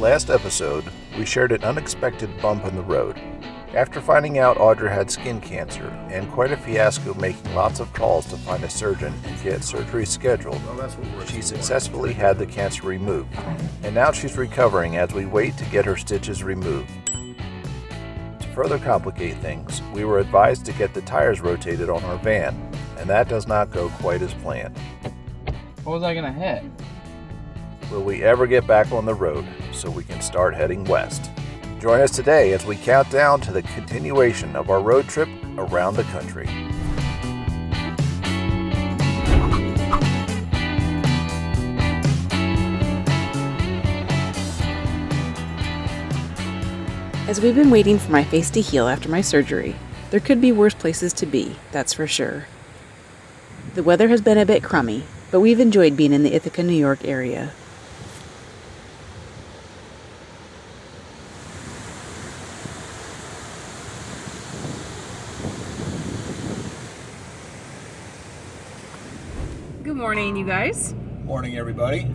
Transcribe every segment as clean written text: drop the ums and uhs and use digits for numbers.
Last episode, we shared an unexpected bump in the road. After finding out Audra had skin cancer and quite a fiasco making lots of calls to find a surgeon and get surgery scheduled, she successfully had the cancer removed, and now she's recovering as we wait to get her stitches removed. To further complicate things, we were advised to get the tires rotated on our van, and that does not go quite as planned. What was I gonna hit? Will we ever get back on the road so we can start heading west? Join us today as we count down to the continuation of our road trip around the country. As we've been waiting for my face to heal after my surgery, there could be worse places to be, that's for sure. The weather has been a bit crummy, but we've enjoyed being in the Ithaca, New York area. Good morning, you guys. Morning, everybody.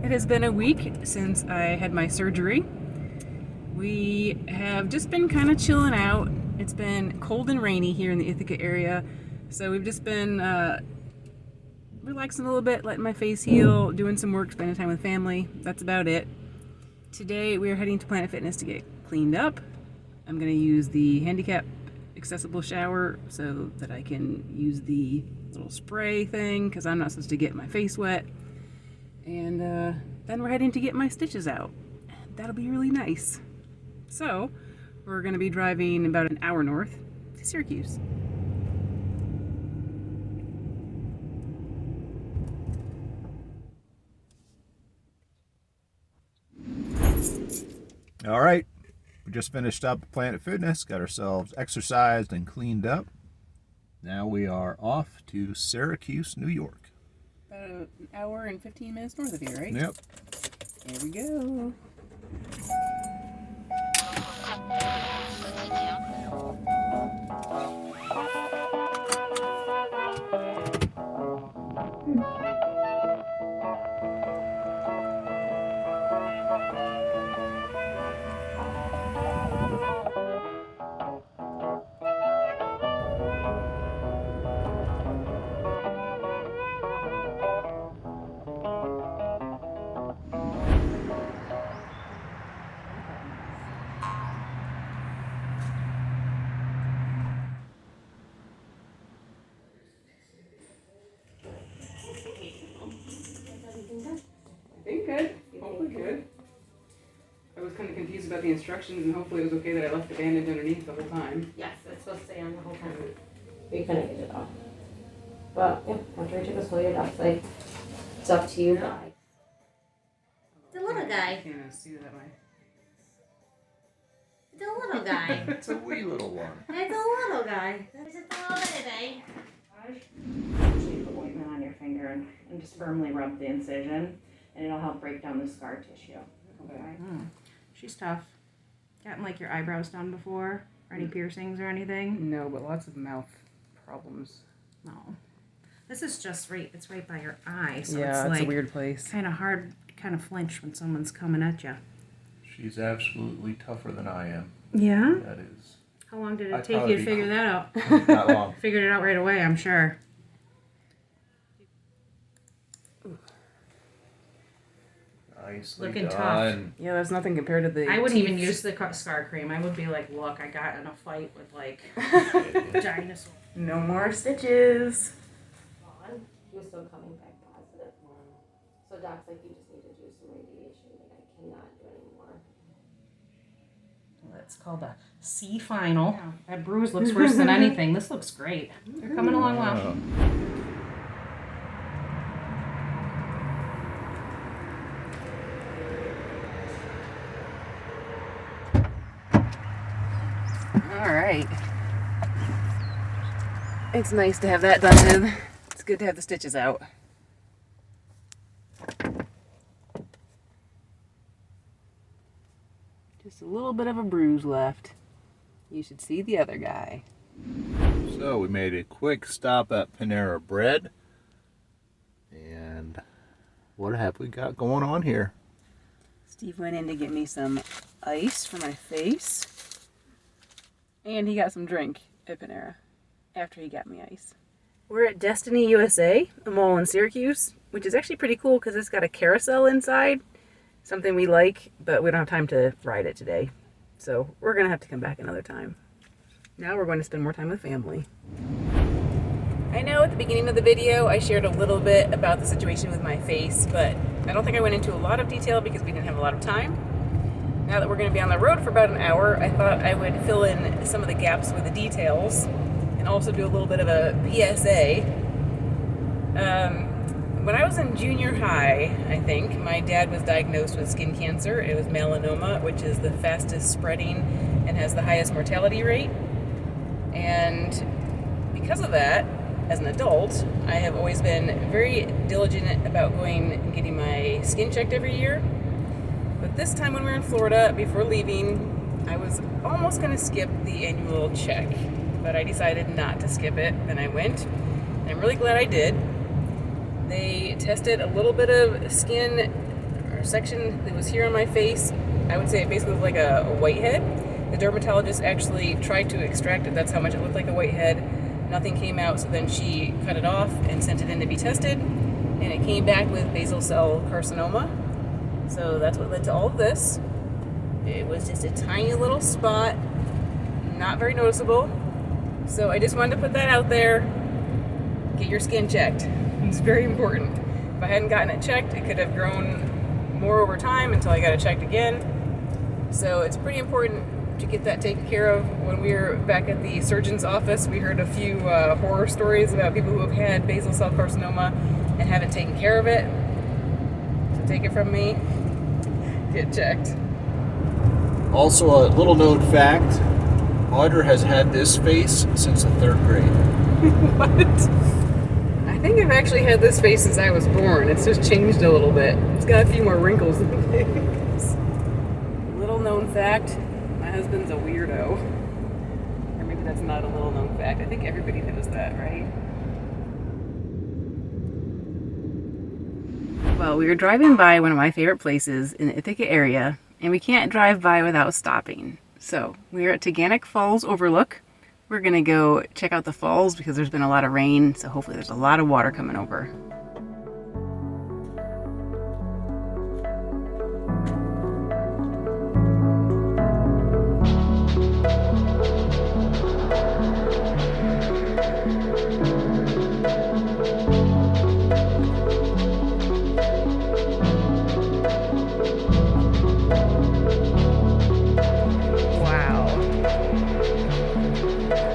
It has been a week since I had my surgery. We have just been kind of chilling out. It's been cold and rainy here in the Ithaca area, so we've just been relaxing a little bit, letting my face heal, doing some work, spending time with family. That's about it. Today we are heading to Planet Fitness to get cleaned up. I'm going to use the handicap accessible shower so that I can use the little spray thing because I'm not supposed to get my face wet. And then we're heading to get my stitches out. That'll be really nice. So we're going to be driving about an hour north to Syracuse. All right, we just finished up at Planet Fitness, got ourselves exercised and cleaned up. Now we are off to Syracuse, New York. About an hour and 15 minutes north of here, right? Yep. Here we go. Good. Hopefully good. I was kind of confused about the instructions, and hopefully it was okay that I left the bandage underneath the whole time. Yes, it's supposed to stay on the whole time. We couldn't get it off. But yeah, after I took a slow your ducks, like it's up to you guys. The little guy. I can't even see that way. The little guy. It's a wee little one. It's a little guy. Is it the little today? You put ointment on your finger and just firmly rub the incision, and it'll help break down the scar tissue. Okay. She's tough. Gotten like your eyebrows done before? Or any piercings or anything? No, but lots of mouth problems. No. This is just it's right by your eye. So Yeah, it's it's like a weird place. kind of hard to kind of flinch when someone's coming at you. She's absolutely tougher than I am. Yeah? That is. How long did it I'd take probably you to be figure that out? Not long. Figured it out right away, I'm sure. Nicely Looking done. Yeah, that's nothing compared to the I wouldn't even teeth. use the scar cream. I would be like, look, I got in a fight with like dinosaurs. No more stitches. He was still coming back positive. So doc's like, you just need to do some radiation. Like, I cannot do anymore. That's called a C final. Yeah. That bruise looks worse than anything. This looks great. They're coming along well. All right. It's nice to have that done. It's good to have the stitches out. Just a little bit of a bruise left. You should see the other guy. So we made a quick stop at Panera Bread. And what have we got going on here? Steve went in to get me some ice for my face. And he got some drink at Panera after he got me ice. We're at Destiny USA, a mall in Syracuse, which is actually pretty cool because it's got a carousel inside. Something we like, but we don't have time to ride it today. So we're going to have to come back another time. Now we're going to spend more time with family. I know at the beginning of the video I shared a little bit about the situation with my face, but I don't think I went into a lot of detail because we didn't have a lot of time. Now that we're going to be on the road for about an hour, I thought I would fill in some of the gaps with the details and also do a little bit of a PSA. When I was in junior high, I think, my dad was diagnosed with skin cancer. It was melanoma, which is the fastest spreading and has the highest mortality rate. And because of that, as an adult, I have always been very diligent about going and getting my skin checked every year. But this time when we were in Florida, before leaving, I was almost going to skip the annual check. But I decided not to skip it, and I went. And I'm really glad I did. They tested a little bit of skin or section that was here on my face. I would say it basically was like a whitehead. The dermatologist actually tried to extract it. That's how much it looked like a whitehead. Nothing came out, so then she cut it off and sent it in to be tested. And it came back with basal cell carcinoma. So that's what led to all of this. It was just a tiny little spot, not very noticeable. So I just wanted to put that out there. Get your skin checked. It's very important. If I hadn't gotten it checked, it could have grown more over time until I got it checked again. So it's pretty important to get that taken care of. When we were back at the surgeon's office, we heard a few horror stories about people who have had basal cell carcinoma and haven't taken care of it. So take it from me, get checked. Also, a little known fact, Audra has had this face since the 3rd grade. What? I think I've actually had this face since I was born. It's just changed a little bit. It's got a few more wrinkles than things. Little known fact, my husband's a weirdo. Or maybe that's not a little known fact. I think everybody knows that, right? Well, we were driving by one of my favorite places in the Ithaca area, and we can't drive by without stopping. So we're at Taganic Falls Overlook. We're gonna go check out the falls because there's been a lot of rain, so hopefully there's a lot of water coming over.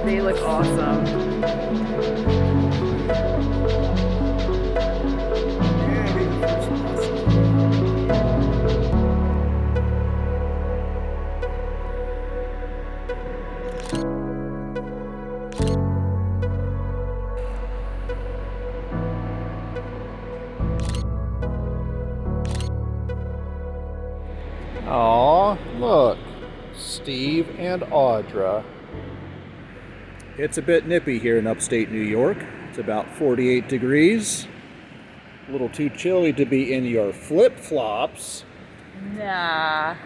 They look awesome. Aw, look, Steve and Audra. It's a bit nippy here in upstate New York. It's about 48 degrees. A little too chilly to be in your flip-flops. Nah.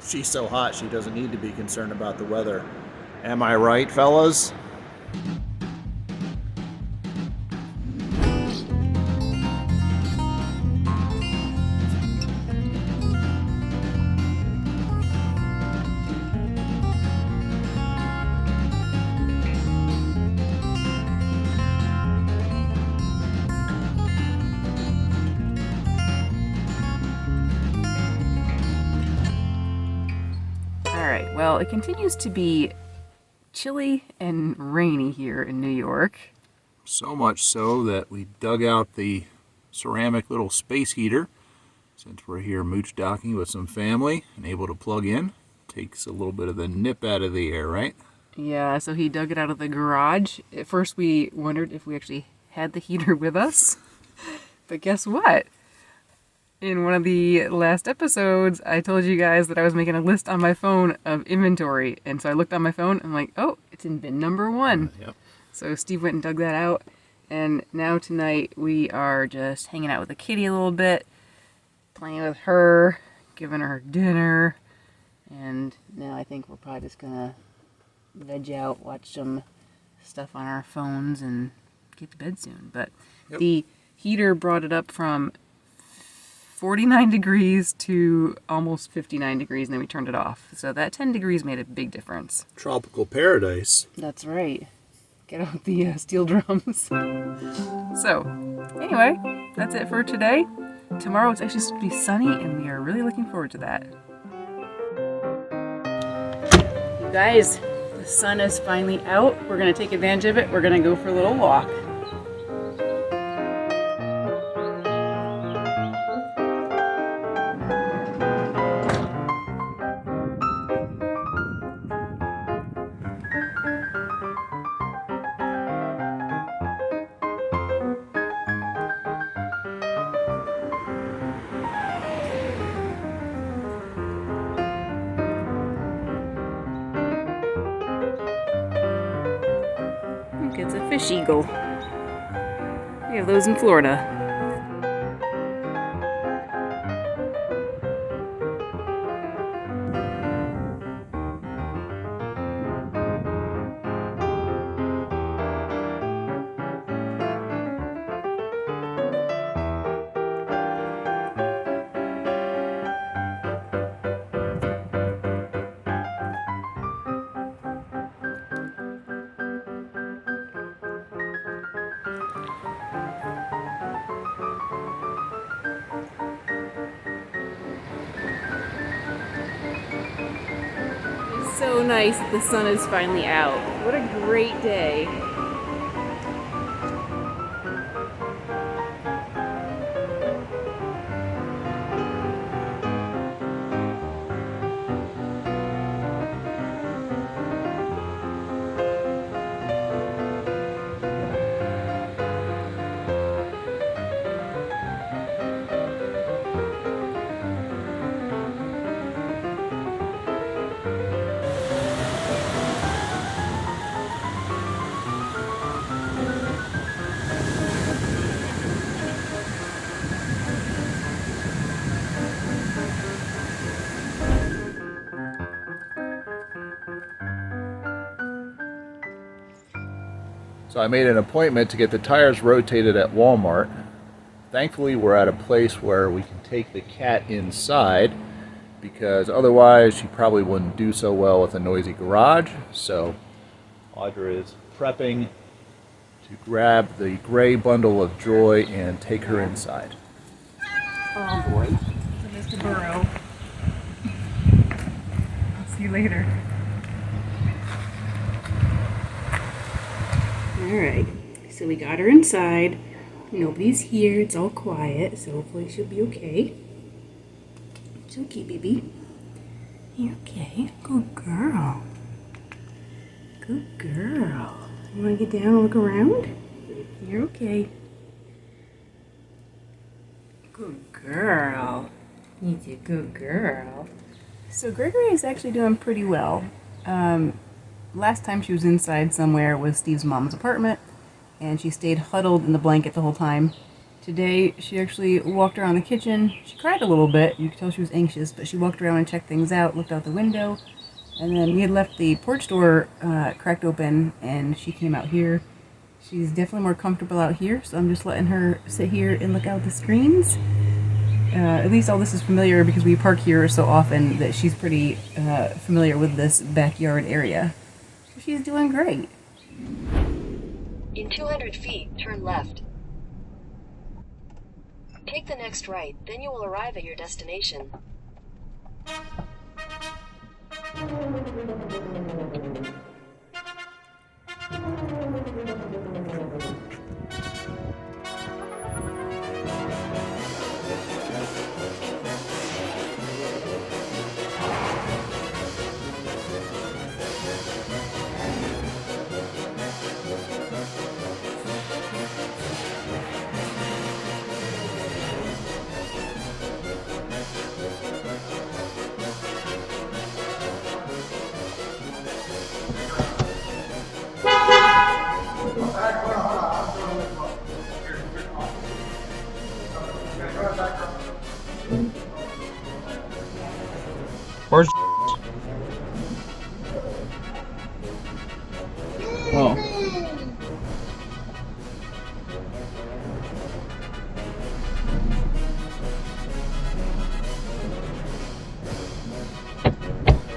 She's so hot she doesn't need to be concerned about the weather. Am I right, fellas? Alright, well, it continues to be chilly and rainy here in New York. So much so that we dug out the ceramic little space heater since we're here mooch docking with some family and able to plug in. Takes a little bit of the nip out of the air, right? Yeah, so he dug it out of the garage. At first we wondered if we actually had the heater with us. But guess what? In one of the last episodes, I told you guys that I was making a list on my phone of inventory. And so I looked on my phone and I'm like, oh, it's in bin number 1. Yep. So Steve went and dug that out. And now tonight we are just hanging out with the kitty a little bit, playing with her, given her dinner, and now I think we're probably just gonna veg out, watch some stuff on our phones, and get to bed soon. But the heater brought it up from 49 degrees to almost 59 degrees, and then we turned it off. So that 10 degrees made a big difference. Tropical paradise. That's right. Get out the steel drums. So, anyway, that's it for today. Tomorrow it's actually supposed to be sunny, and we are really looking forward to that. You guys, the sun is finally out. We're going to take advantage of it. We're going to go for a little walk. It's a fish eagle. We have those in Florida. So nice that the sun is finally out. What a great day. So I made an appointment to get the tires rotated at Walmart. Thankfully, we're at a place where we can take the cat inside, because otherwise she probably wouldn't do so well with a noisy garage. So Audra is prepping to grab the gray bundle of joy and take her inside. Oh boy. So Mr. Burrow. I'll see you later. Alright, so we got her inside. Nobody's here, it's all quiet, so hopefully she'll be okay. It's okay, baby. You're okay. Good girl. Good girl. You want to get down and look around? You're okay. Good girl. He's a good girl. So Gregory is actually doing pretty well. Last time she was inside somewhere was Steve's mom's apartment, and she stayed huddled in the blanket the whole time. Today, she actually walked around the kitchen. She cried a little bit. You could tell she was anxious, but she walked around and checked things out, looked out the window, and then we had left the porch door cracked open, and she came out here. She's definitely more comfortable out here, so I'm just letting her sit here and look out the screens. At least all this is familiar because we park here so often that she's pretty familiar with this backyard area. So she's doing great. In 200 feet, turn left. Take the next right, then you will arrive at your destination. Where's Oh.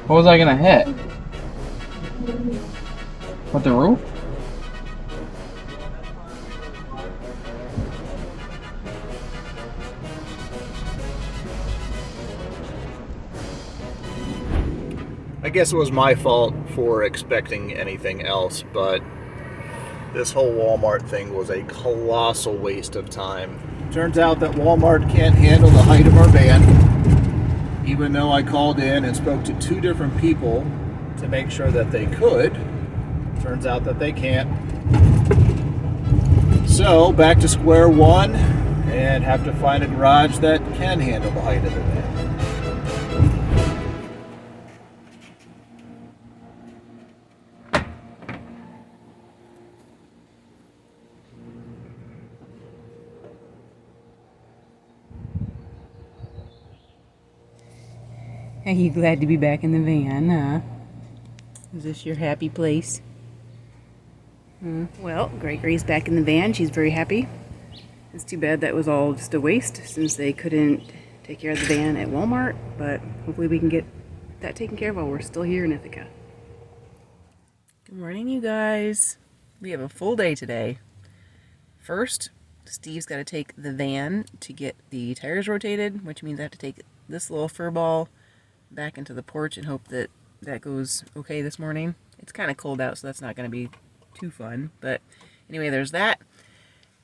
What was I gonna hit? What, the roof? I guess it was my fault for expecting anything else, but this whole Walmart thing was a colossal waste of time. Turns out that Walmart can't handle the height of our van, even though I called in and spoke to 2 different people to make sure that they could. Turns out that they can't. So back to square one and have to find a garage that can handle the height of the van. Are you glad to be back in the van, huh? Is this your happy place? Well, Gregory's back in the van. She's very happy. It's too bad that was all just a waste since they couldn't take care of the van at Walmart, but hopefully we can get that taken care of while we're still here in Ithaca. Good morning, you guys. We have a full day today. First, Steve's got to take the van to get the tires rotated, which means I have to take this little fur ball back into the porch and hope that that goes okay this morning. It's kind of cold out, so that's not going to be too fun. But anyway, there's that.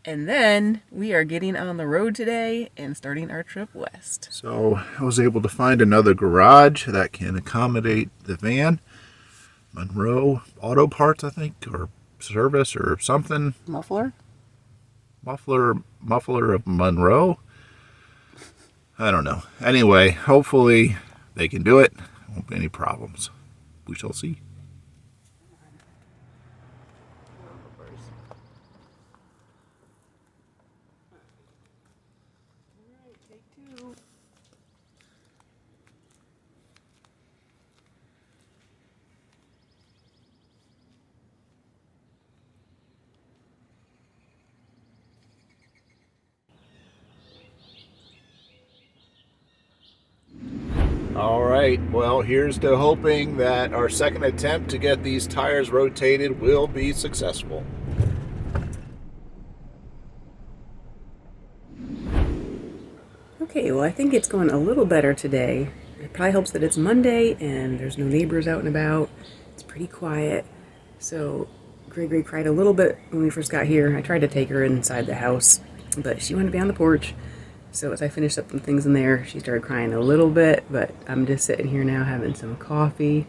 And then we are getting on the road today and starting our trip west. So I was able to find another garage that can accommodate the van. Monroe Auto Parts, I think, or service or something. Muffler of Monroe. I don't know. Anyway, hopefully they can do it. Won't be any problems. We shall see. All right, well, here's to hoping that our second attempt to get these tires rotated will be successful. Okay, well, I think it's going a little better today. It probably helps that it's Monday and there's no neighbors out and about. It's pretty quiet. So Gregory cried a little bit when we first got here. I tried to take her inside the house, but she wanted to be on the porch. So as I finished up some things in there, she started crying a little bit, but I'm just sitting here now having some coffee.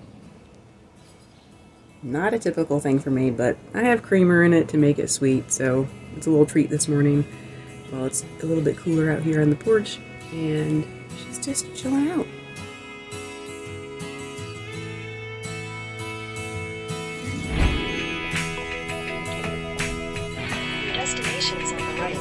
Not a typical thing for me, but I have creamer in it to make it sweet, so it's a little treat this morning. Well, it's a little bit cooler out here on the porch, and she's just chilling out. Your destination is on the right.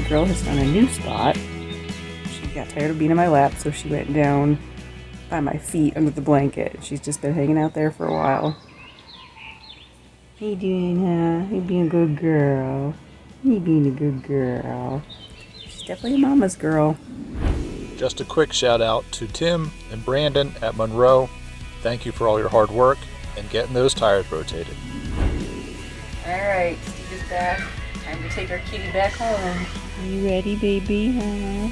girl has found a new spot. She got tired of being in my lap, so she went down by my feet under the blanket. She's just been hanging out there for a while. How you doing, huh? You being a good girl. You being a good girl. She's definitely a mama's girl. Just a quick shout out to Tim and Brandon at Monroe. Thank you for all your hard work and getting those tires rotated. Alright, Steve is back. Time to take our kitty back home. Are you ready, baby? Huh?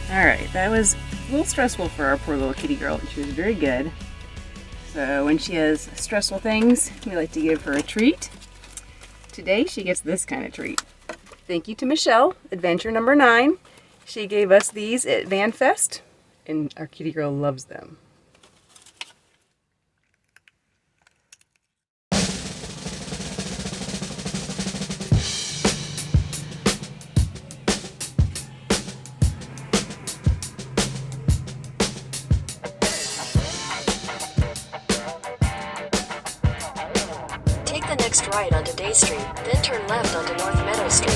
Alright, that was a little stressful for our poor little kitty girl, but she was very good. So when she has stressful things, we like to give her a treat. Today she gets this kind of treat. Thank you to Michelle, adventure number 9. She gave us these at Van Fest, and our kitty girl loves them. Take the next right onto Day Street, then turn left onto North Meadow Street.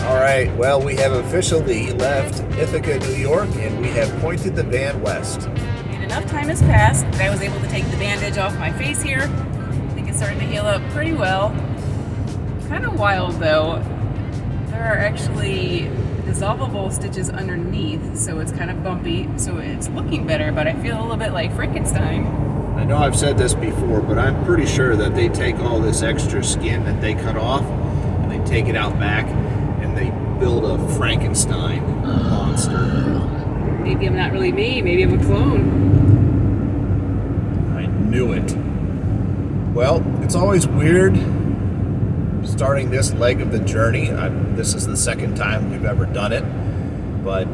All right, well, we have officially left Ithaca, New York, and we have pointed the van west. And enough time has passed that I was able to take the bandage off my face here. I think it's starting to heal up pretty well. Kind of wild though. There are actually dissolvable stitches underneath, so it's kind of bumpy, so it's looking better, but I feel a little bit like Frankenstein. I know I've said this before, but I'm pretty sure that they take all this extra skin that they cut off, and they take it out back, and they build a Frankenstein monster. Maybe I'm not really me, maybe I'm a clone. I knew it. Well, it's always weird starting this leg of the journey. This is the second time we've ever done it, but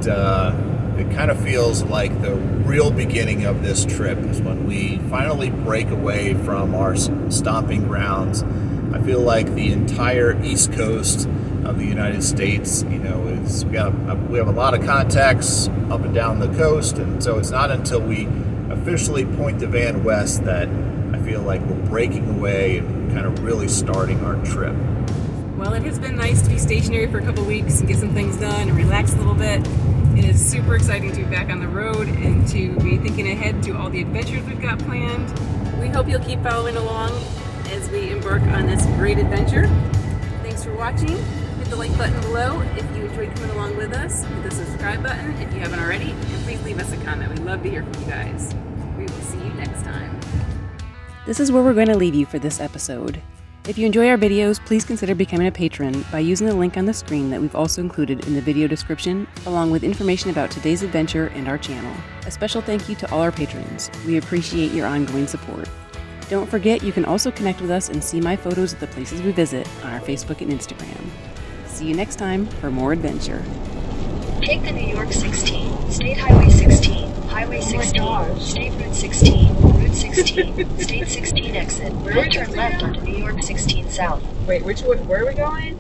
it kind of feels like the real beginning of this trip is when we finally break away from our stomping grounds. I feel like the entire East Coast of the United States, we have a lot of contacts up and down the coast, and so it's not until we officially point the van west that I feel like we're breaking away and kind of really starting our trip. Well, it has been nice to be stationary for a couple weeks and get some things done and relax a little bit. It is super exciting to be back on the road and to be thinking ahead to all the adventures we've got planned. We hope you'll keep following along as we embark on this great adventure. Thanks for watching. Hit the like button below if you enjoyed coming along with us. Hit the subscribe button if you haven't already. And please leave us a comment. We'd love to hear from you guys. We will see you next time. This is where we're going to leave you for this episode. If you enjoy our videos, please consider becoming a patron by using the link on the screen that we've also included in the video description, along with information about today's adventure and our channel. A special thank you to all our patrons. We appreciate your ongoing support. Don't forget, you can also connect with us and see my photos of the places we visit on our Facebook and Instagram. See you next time for more adventure. Take the New York 16, State Highway 16, Highway 16, State Route 16, Route 16, State 16 exit, then turn left onto New York 16 South. Wait, where are we going?